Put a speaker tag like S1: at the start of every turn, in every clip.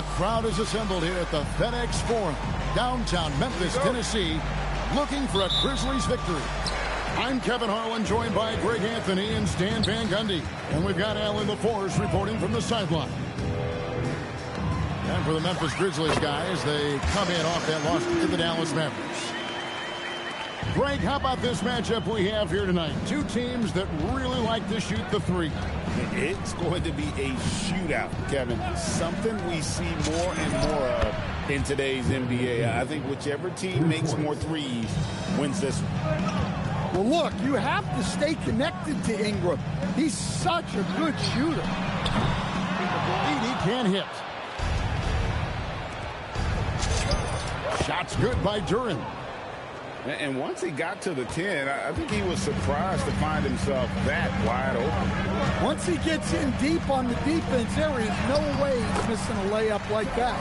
S1: The crowd is assembled here at the FedEx Forum, downtown Memphis, Tennessee, looking for a Grizzlies victory. I'm Kevin Harlan, joined by Greg Anthony and Stan Van Gundy. And we've got Allen LaForce reporting from the sideline. And for the Memphis Grizzlies guys, they come in off that loss to the Dallas Mavericks. Greg, how about this matchup we have here tonight? Two teams that really like to shoot the three.
S2: It's going to be a shootout, Kevin. Something we see more and more of in today's NBA. I think whichever team makes more threes wins this one.
S3: Well, look, you have to stay connected to Ingram. He's such a good shooter.
S1: He can't hit. Shot's good by Duren.
S2: And once he got to the 10, I think he was surprised to find himself that wide open.
S3: Once he gets in deep on the defense, there is no way he's missing a layup like that.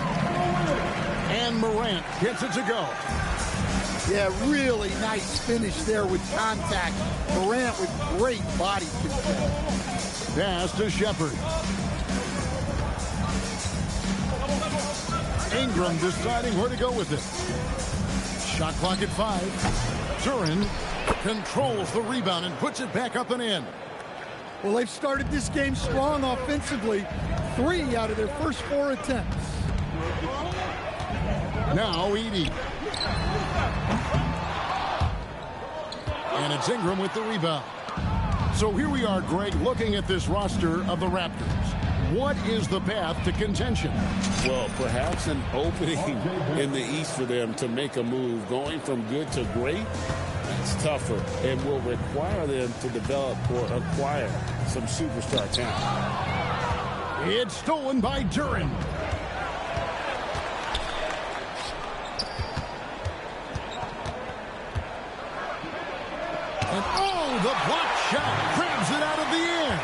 S1: And Morant gets it to go.
S3: Yeah, really nice finish there with contact. Morant with great body control.
S1: Pass to Shepherd. Ingram deciding where to go with it. Shot clock at 5. Duren controls the rebound and puts it back up and in.
S3: Well, they've started this game strong offensively. 3 out of their first 4 attempts.
S1: Now Edey. And it's Ingram with the rebound. So here we are, Greg, looking at this roster of the Raptors. What is the path to contention?
S2: Well, perhaps an opening in the East for them to make a move. Going from good to great, that's tougher and will require them to develop or acquire some superstar talent.
S1: It's stolen by Duren. And oh, the block shot grabs it out of the air.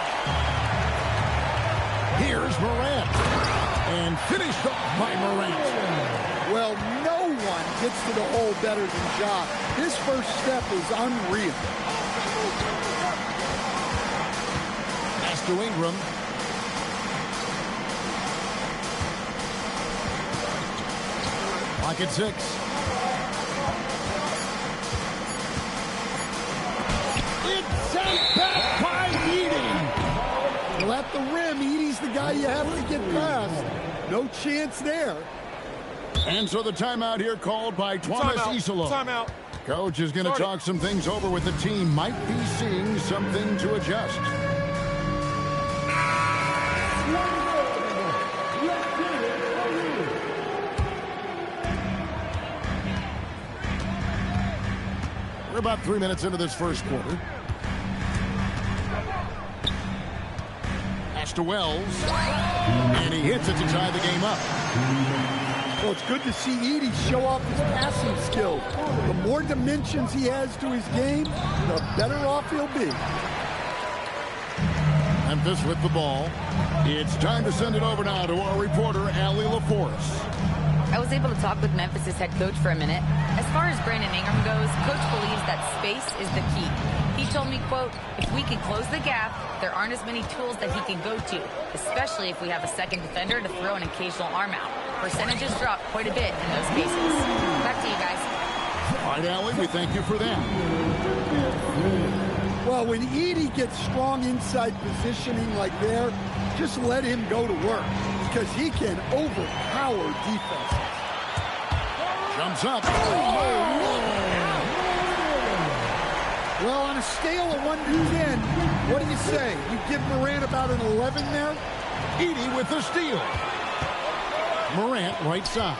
S1: Here's Morant. And finished off by Morant.
S3: Well, no one gets to the hole better than Ja. His first step is unreal.
S1: Pass to Ingram. Clock at 6. It's sent back by Edey.
S3: Well, at the rim, Edey's the guy you have to get past. No chance there.
S1: And so the timeout here called by Thomas Isolo.
S4: Timeout.
S1: Coach is going to talk some things over with the team. Might be seeing something to adjust. We're about 3 minutes into this first quarter. To Wells, and he hits it to tie the game up.
S3: Well, it's good to see Edey show off his passing skills. The more dimensions he has to his game, the better off he'll be.
S1: Memphis with the ball. It's time to send it over now to our reporter, Allen LaForce.
S5: I was able to talk with Memphis' head coach for a minute. As far as Brandon Ingram goes, coach believes that space is the key. He told me, quote, if we can close the gap, there aren't as many tools that he can go to, especially if we have a second defender to throw an occasional arm out. Percentages drop quite a bit in those cases. Back to you guys.
S1: All right, Allen, we thank you for that.
S3: Well, when Edey gets strong inside positioning like there, just let him go to work because he can overpower defenses.
S1: Jumps up.
S3: Well, on a scale of 1 to 10, what do you say? You give Morant about an 11 there?
S1: Edey with the steal. Morant right side.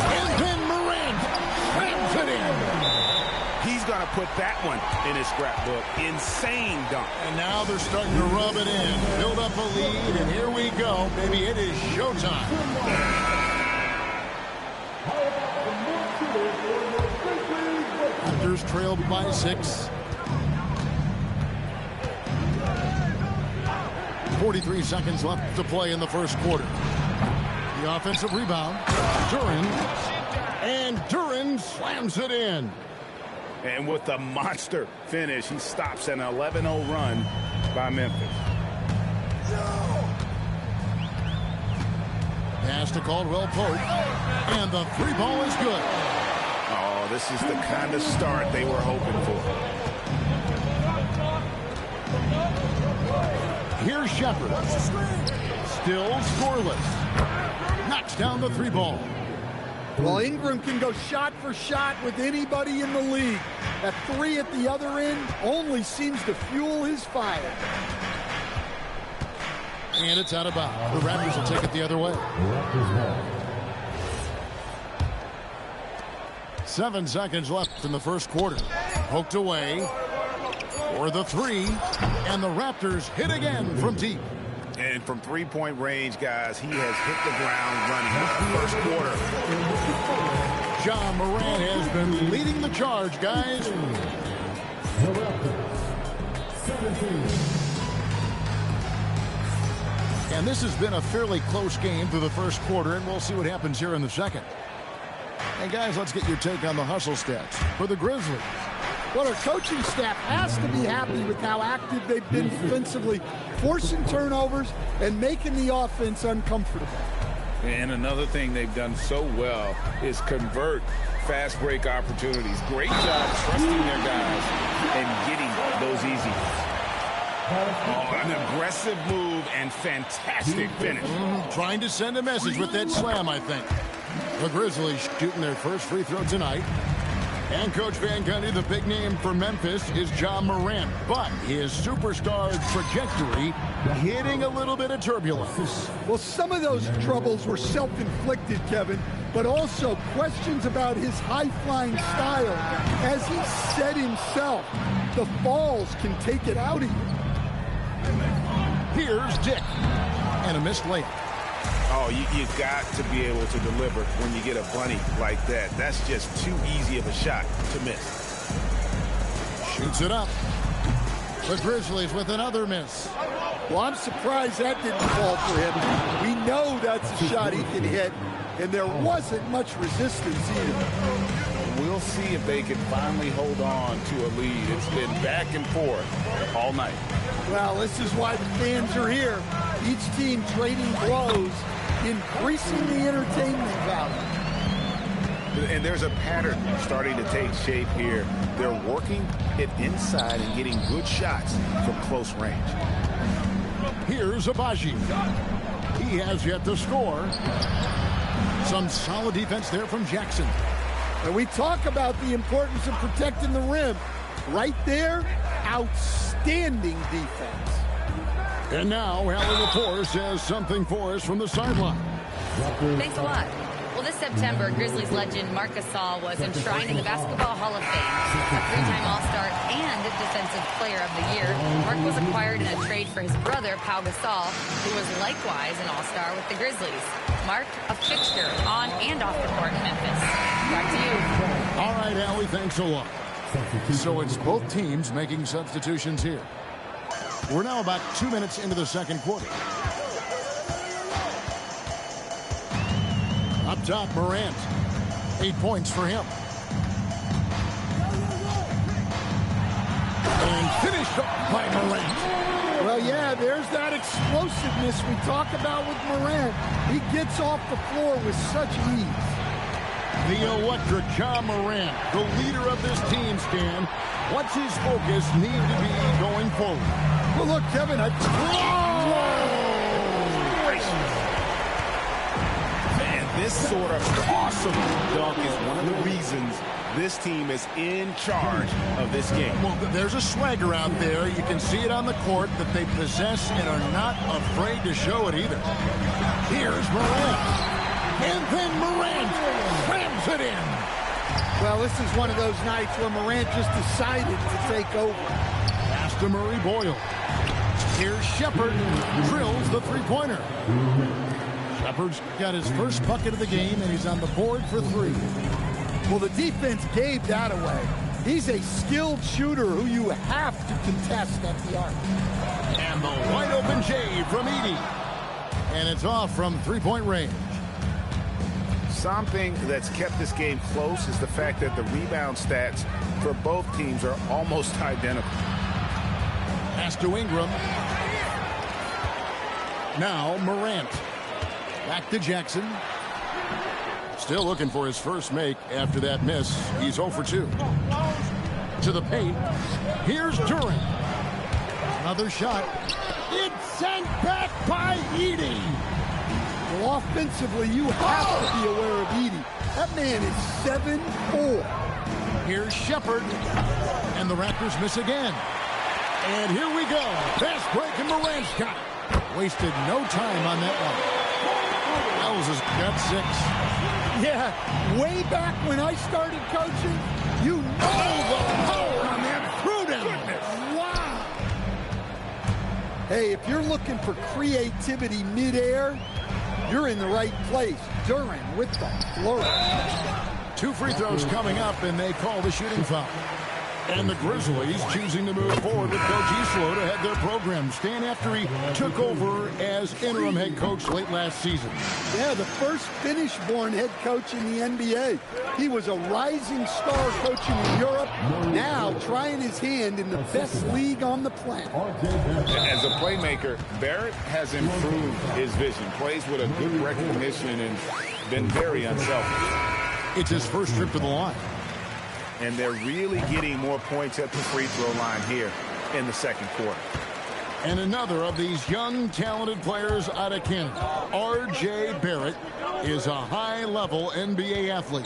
S1: And then Morant slams it in.
S2: He's going to put that one in his scrapbook. Insane dunk.
S1: And now they're starting to rub it in. Build up a lead, and here we go. Baby, it is showtime. Raptors trailed by 6. 43 seconds left to play in the first quarter. The offensive rebound. Duren. And Duren slams it in.
S2: And with a monster finish, he stops an 11-0 run by Memphis.
S1: Pass to Caldwell Pope. And the three ball is good.
S4: Oh, this is the kind of start they were hoping for.
S1: Here's Shepard. Still scoreless. Knocks down the three ball.
S3: Well, Ingram can go shot for shot with anybody in the league. That three at the other end only seems to fuel his fire.
S1: And it's out of bounds. The Raptors will take it the other way. 7 seconds left in the first quarter. Poked away for the three. And the Raptors hit again from deep.
S4: And from three-point range, guys, he has hit the ground running the first quarter.
S1: John Moran has been leading the charge, guys. And this has been a fairly close game through the first quarter, and we'll see what happens here in the second. And guys, let's get your take on the hustle stats for the Grizzlies.
S3: Well, our coaching staff has to be happy with how active they've been defensively, forcing turnovers and making the offense uncomfortable.
S2: And another thing they've done so well is convert fast break opportunities. Great job trusting their guys and getting those easy ones.
S4: Oh, an aggressive move and fantastic finish.
S1: Trying to send a message with that slam, I think. The Grizzlies shooting their first free throw tonight. And Coach Van Gundy, the big name for Memphis is John Morant. But his superstar trajectory hitting a little bit of turbulence.
S3: Well, some of those troubles were self-inflicted, Kevin, but also questions about his high-flying style. As he said himself, the falls can take it out of you.
S1: Here's Dick. And a missed layup.
S4: Oh, you got to be able to deliver when you get a bunny like that. That's just too easy of a shot to miss.
S1: Shoots it up. The Grizzlies with another miss.
S3: Well, I'm surprised that didn't fall for him. We know that's a shot he can hit, and there wasn't much resistance either.
S2: We'll see if they can finally hold on to a lead. It's been back and forth all night.
S3: Well, this is why the fans are here. Each team trading blows, increasing the entertainment value.
S4: And there's a pattern starting to take shape here. They're working it inside and getting good shots from close range.
S1: Here's Abaji. He has yet to score. Some solid defense there from Jackson.
S3: And we talk about the importance of protecting the rim. Right there, outstanding defense.
S1: And now, Allie Lepore says something for us from the sideline.
S5: Thanks a lot. Well, this September, Grizzlies legend Marc Gasol was enshrined in the Basketball Hall of Fame. A three-time All-Star and Defensive Player of the Year, Marc was acquired in a trade for his brother, Pau Gasol, who was likewise an All-Star with the Grizzlies. Marc, a fixture on and off the court in Memphis. Back to you.
S1: All right, Allie, thanks a lot. So it's both teams making substitutions here. We're now about 2 minutes into the second quarter. Up top, Morant. 8 points for him. And finished up by Morant.
S3: Well, yeah, there's that explosiveness we talk about with Morant. He gets off the floor with such ease.
S1: The electric John Morant, the leader of this team, Stan. What's his focus need to be going forward?
S3: Well, look, Kevin,
S4: And this sort of awesome dunk is one of the reasons this team is in charge of this game.
S1: Well, there's a swagger out there. You can see it on the court that they possess and are not afraid to show it either. Here's Morant. And then Morant slams it in.
S3: well, this is one of those nights where Morant just decided to take over.
S1: Pass to Murray Boyle. Here's Shepard. Drills the three-pointer. Shepard's got his first bucket of the game, and he's on the board for three.
S3: Well, the defense gave that away. He's a skilled shooter who you have to contest at the arc.
S1: And the wide-open J from Edey. And it's off from three-point range.
S4: Something that's kept this game close is the fact that the rebound stats for both teams are almost identical.
S1: Pass to Ingram. Now Morant. Back to Jackson. Still looking for his first make after that miss. He's 0 for 2. To the paint. Here's Durant. Another shot. It's sent back by Edey.
S3: Well, offensively, you have to be aware of Edey. That man is 7'4".
S1: Here's Shepard. And the Raptors miss again. And here we go. Fast break and Morant's got it. Wasted no time on that one. Wells has got 6.
S3: Yeah, way back when I started coaching, you know the power on that throwdown. Wow. Hey, if you're looking for creativity midair, you're in the right place. Durant with the flourish.
S1: 2 free throws coming up, and they call the shooting foul. And the Grizzlies choosing to move forward with Coach Islo to head their program, staying after he took over as interim head coach late last season.
S3: Yeah, the first Finnish-born head coach in the NBA. He was a rising star coaching in Europe, now trying his hand in the best league on the planet.
S4: As a playmaker, Barrett has improved his vision, plays with a good recognition, and been very unselfish.
S1: It's his first trip to the line.
S4: And they're really getting more points at the free throw line here in the second quarter.
S1: And another of these young, talented players out of Canada, R.J. Barrett, is a high-level NBA athlete.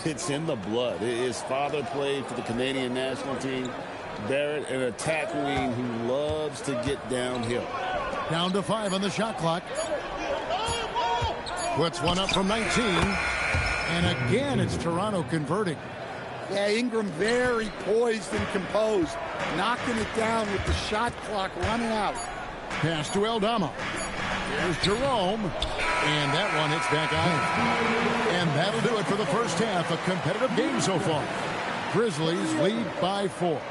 S2: It's in the blood. His father played for the Canadian national team. Barrett, an attack wing who loves to get downhill.
S1: Down to 5 on the shot clock. Puts one up from 19. And again, it's Toronto converting.
S3: Yeah, Ingram very poised and composed, knocking it down with the shot clock running out.
S1: Pass to Aldama. Here's Jerome. And that one hits back iron. And that'll do it for the first half. A competitive game so far. Grizzlies lead by 4.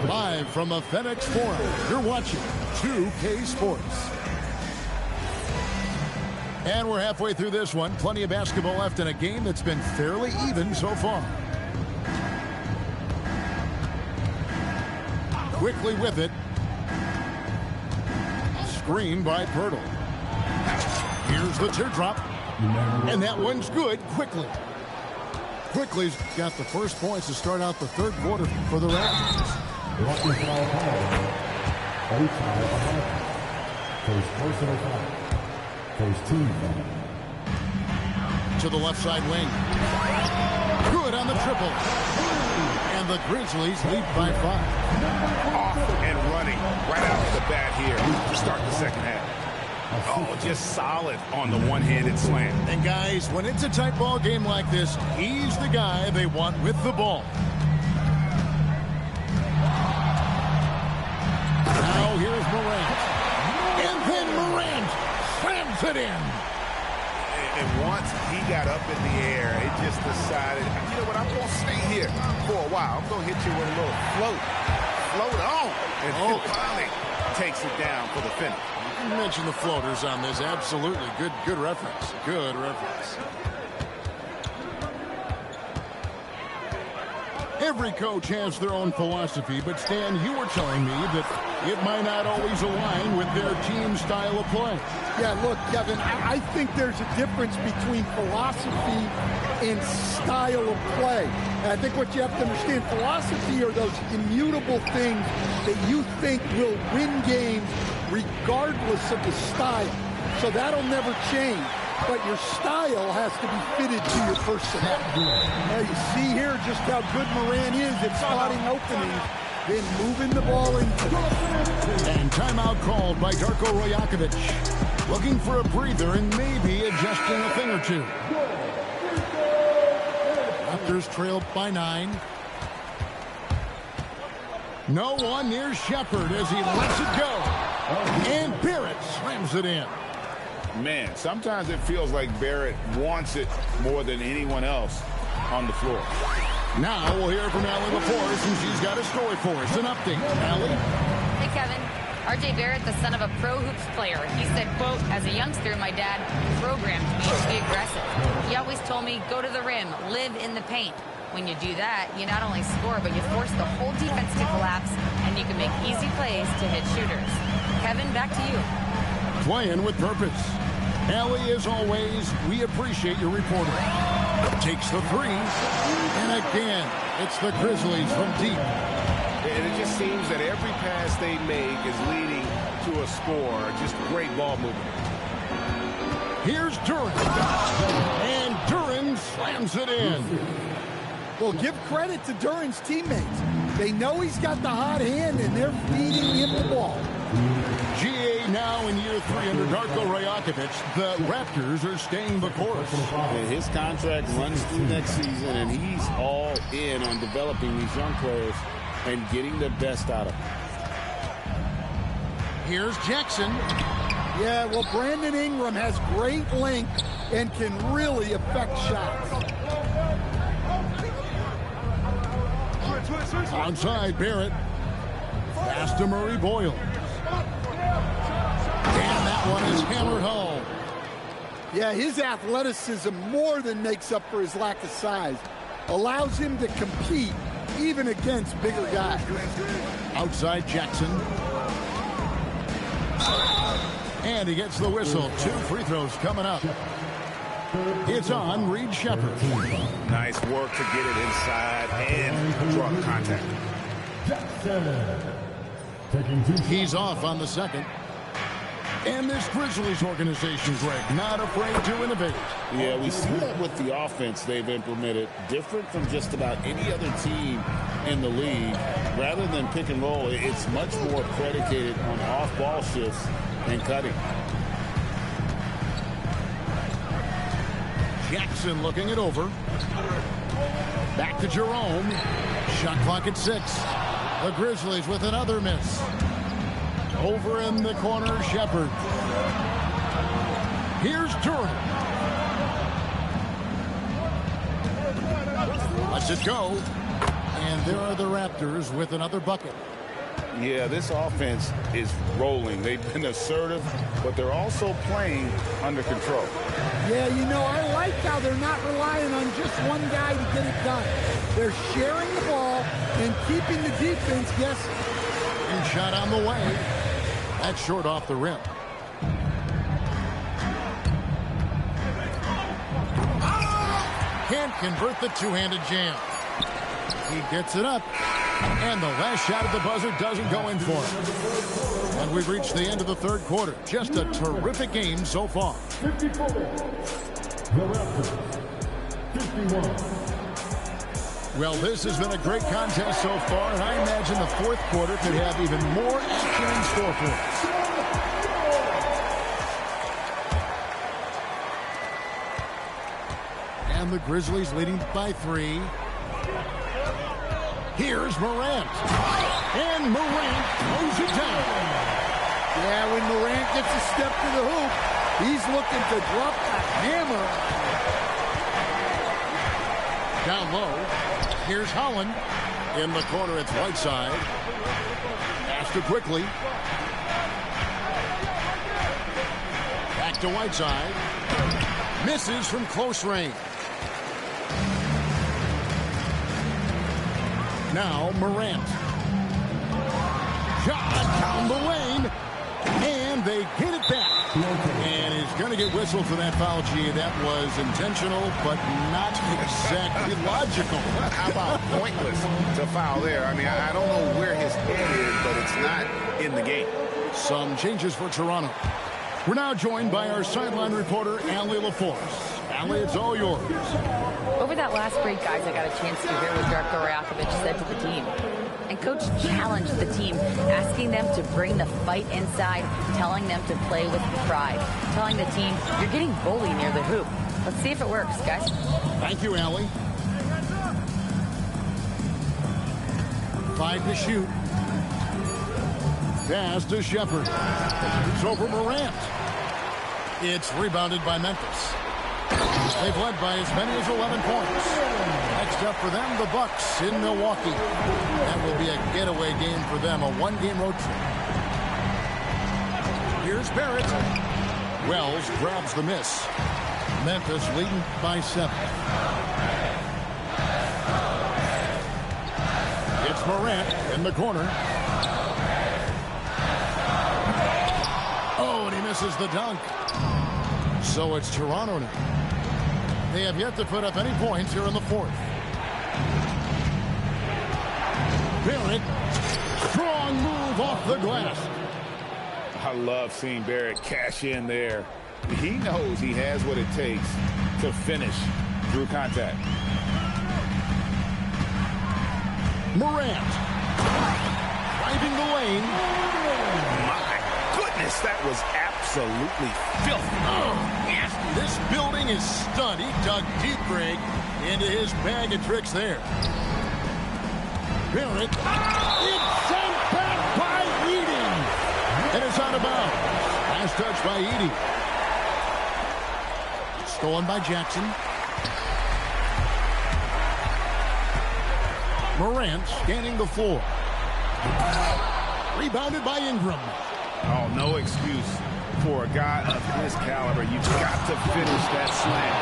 S1: Live from the FedEx Forum, you're watching 2K Sports. And we're halfway through this one. Plenty of basketball left in a game that's been fairly even so far. Quickly with it. Screen by Pirtle. Here's the teardrop. And that one's good. Quickly's got the first points to start out the third quarter for the Raptors. To the left side wing. Good on the triple. And the Grizzlies lead by 5.
S4: Off and running right out of the bat here to start the second half. Oh, just solid on the one-handed slam.
S1: And guys, when it's a tight ball game like this, he's the guy they want with the ball. Now here's Morant. And then Morant slams it in.
S4: And once he got up in the air, it just decided, you know what, I'm going to stay here for a while. I'm going to hit you with a little float. Float on. And finally takes it down for the finish.
S1: You mentioned the floaters on this. Absolutely. Good reference. Good reference. Every coach has their own philosophy, but Stan, you were telling me that it might not always align with their team style of play.
S3: Yeah, look, Kevin, I think there's a difference between philosophy and style of play. And I think what you have to understand, philosophy are those immutable things that you think will win games regardless of the style. So that'll never change. But your style has to be fitted to your personnel. Now you see here just how good Morant is at spotting openings, then moving the ball into them.
S1: And timeout called by Darko Rajakovic. Looking for a breather and maybe adjusting a thing or two. Raptors trail by 9. No one near Shepard as he lets it go. And Barrett slams it in.
S4: Man, sometimes it feels like Barrett wants it more than anyone else on the floor.
S1: Now we'll hear from Allie LaForce, and she's got a story for us. An update. Allie?
S5: Hey, Kevin. R.J. Barrett, the son of a pro hoops player. He said, quote, as a youngster, my dad programmed me to be aggressive. He always told me, go to the rim, live in the paint. When you do that, you not only score, but you force the whole defense to collapse, and you can make easy plays to hit shooters. Kevin, back to you.
S1: Playing with purpose. Allie, as always, we appreciate your reporting. Takes the three. And again, it's the Grizzlies from deep.
S4: And it just seems that every pass they make is leading to a score. Just great ball movement.
S1: Here's Duren. And Duren slams it in.
S3: Well, give credit to Duren's teammates. They know he's got the hot hand, and they're feeding him the ball.
S1: GA now in year 3 under Darko Rajakovic. The Raptors are staying the course.
S2: And his contract runs through next season, and he's all in on developing these young players and getting the best out of them.
S1: Here's Jackson.
S3: Yeah, well, Brandon Ingram has great length and can really affect shots.
S1: Outside, Barrett. Pass to Murray Boyle. And that one is hammered home.
S3: Yeah, his athleticism more than makes up for his lack of size. Allows him to compete even against bigger guys.
S1: Outside Jackson. And he gets the whistle. 2 free throws coming up. It's on Reed Shepherd.
S4: Nice work to get it inside and draw contact.
S1: He's off on the second. And this Grizzlies organization, Greg, not afraid to innovate.
S2: Yeah, we see that with the offense they've implemented, different from just about any other team in the league. Rather than pick and roll, it's much more predicated on off-ball shifts and cutting.
S1: Jackson looking it over. Back to Jerome. Shot clock at 6. The Grizzlies with another miss. Over in the corner, Shepherd. Here's Duren. Lets it go. And there are the Raptors with another bucket.
S2: Yeah, this offense is rolling. They've been assertive, but they're also playing under control.
S3: Yeah, you know, I like how they're not relying on just one guy to get it done. They're sharing the ball and keeping the defense guessing.
S1: And shot on the way. That's short off the rim. Can't convert the two-handed jam. He gets it up. And the last shot at the buzzer doesn't go in for him. And we've reached the end of the third quarter. Just a terrific game so far.
S6: 54. The Raptors. 51.
S1: Well, this has been a great contest so far, and I imagine the fourth quarter could have even more action in store for us. And the Grizzlies leading by 3. Here's Morant. And Morant throws it down.
S3: Yeah, when Morant gets a step to the hoop, he's looking to drop a hammer.
S1: Down low. Here's Holland. In the corner, it's Whiteside. Pass to Quickly. Back to Whiteside. Misses from close range. Now Morant. Shot down the lane. And they get it back. And he's going to get whistled for that foul, G. That was intentional, but not exactly logical.
S4: How about pointless to foul there? I mean, I don't know where his head is, but it's not in the game.
S1: Some changes for Toronto. We're now joined by our sideline reporter, Allie LaForce. Allie, it's all yours.
S5: Over that last break, guys, I got a chance to hear what Darko Rajakovic said to the team. And Coach challenged the team, asking them to bring the fight inside, telling them to play with pride, telling the team, you're getting bullied near the hoop. Let's see if it works, guys.
S1: Thank you, Allie. 5 to shoot. Pass to Shepherd. It's over Morant. It's rebounded by Memphis. They've led by as many as 11 points. Next up for them, the Bucks in Milwaukee. That will be a getaway game for them, a one-game road trip. Here's Barrett. Wells grabs the miss. Memphis leading by 7. It's Morant in the corner. Oh, and he misses the dunk. So it's Toronto now. They have yet to put up any points here in the fourth. Barrett, strong move off the glass.
S4: I love seeing Barrett cash in there. He knows he has what it takes to finish through contact.
S1: Morant, driving the lane.
S4: My goodness, that was absolutely filthy.
S1: Oh, yes. This building is stunned. He dug deep, Greg, into his bag of tricks there. Barrett, it's sent back by Edey. And it's out of bounds. Last touch by Edey. Stolen by Jackson. Morant scanning the floor. Rebounded by Ingram.
S4: Oh, no excuse for a guy of his caliber. You've got to finish that slam.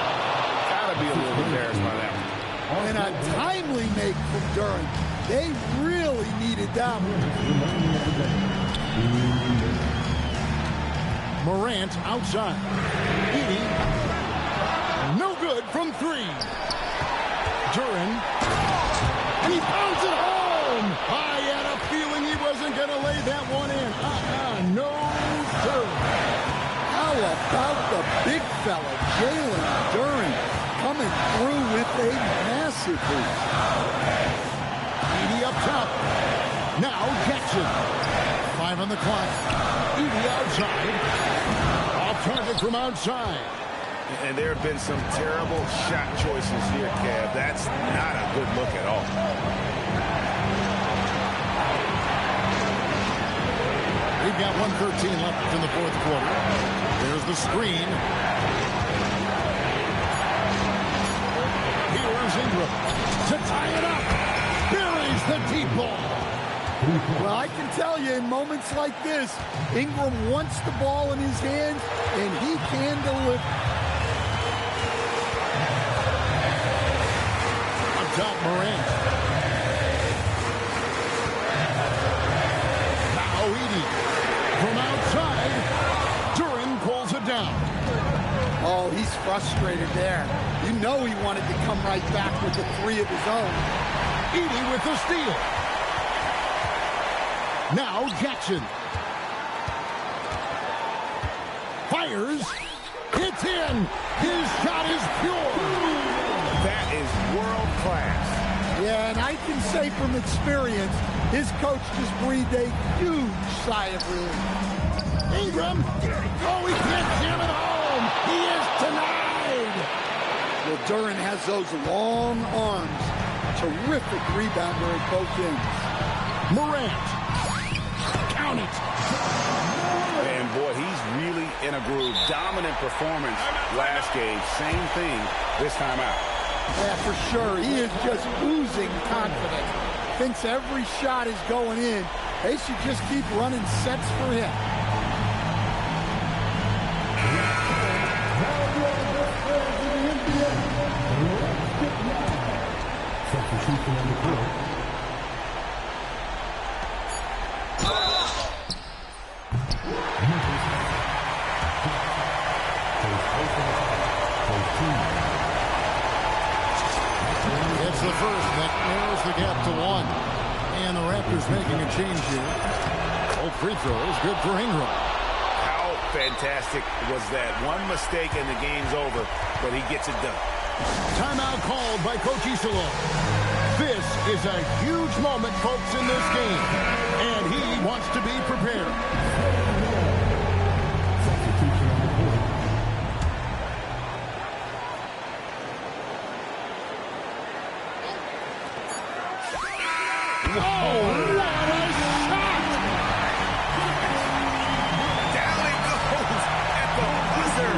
S4: Got to be a little embarrassed by that one.
S3: And a timely make from Durant. They really needed that one.
S1: Morant outside. Edey. No good from three. Durant. And he pounds it home. I had a feeling he wasn't going to lay that one in. No, sir.
S3: How about the big fella, Jalen Durant, coming through with a massive boost.
S1: Edey up top. Now Jackson. 5 on the clock. Edey outside. Off target from outside.
S4: And there have been some terrible shot choices here, Kev. That's not a good look at all.
S1: We've got 1:13 left in the fourth quarter. There's the screen. Here's Ingram to tie it up. Buries the deep ball.
S3: Well, I can tell you, in moments like this, Ingram wants the ball in his hands, and he can deliver.
S1: Top Morant. Now Edey from outside. Durant pulls it down.
S3: Oh, he's frustrated there. You know he wanted to come right back with the three of his own.
S1: Edey with the steal. Now Jackson. Fires. It's in. His shot is pure.
S4: That is world class.
S3: Yeah, and I can say from experience, his coach just breathed a huge sigh of relief.
S1: Ingram. Oh, he can't jam it home. He is denied.
S3: Well, Durant has those long arms. Terrific rebounder at both ends.
S1: Morant. Count it.
S4: And boy, he's really in a groove. Dominant performance last game. Same thing this time out.
S3: Yeah, for sure. He is just oozing confidence. Thinks every shot is going in. They should just keep running sets for him.
S6: Substitution on the court.
S1: It's the first that narrows the gap to 1. And the Raptors making a change here. Both free throws, good for Ingram.
S4: How fantastic was that? One mistake and the game's over, but he gets it done.
S1: Timeout called by Coach Isola. This is a huge moment, folks, in this game. And he wants to be prepared.
S6: Substitution on the court.
S1: Oh, what a shot!
S4: Down it goes at the buzzer.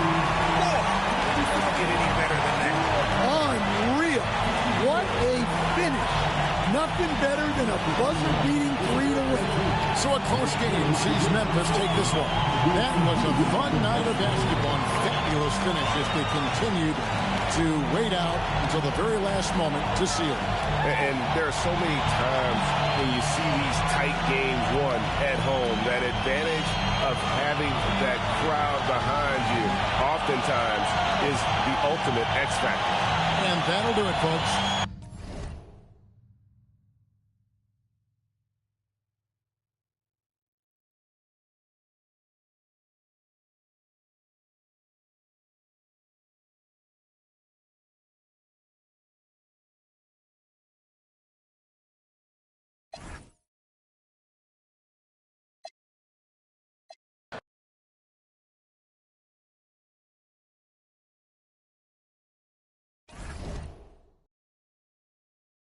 S4: Boy, you couldn't get any better than that.
S3: Unreal. What a finish. Nothing better than a buzzer-beating three to win.
S1: So a close game sees Memphis take this one. That was a fun night of basketball. Fabulous finish as they continued to wait out until the very last moment to seal it.
S4: And there are so many times when you see these tight games won at home, that advantage of having that crowd behind you oftentimes is the ultimate X factor.
S1: And that'll do it, folks.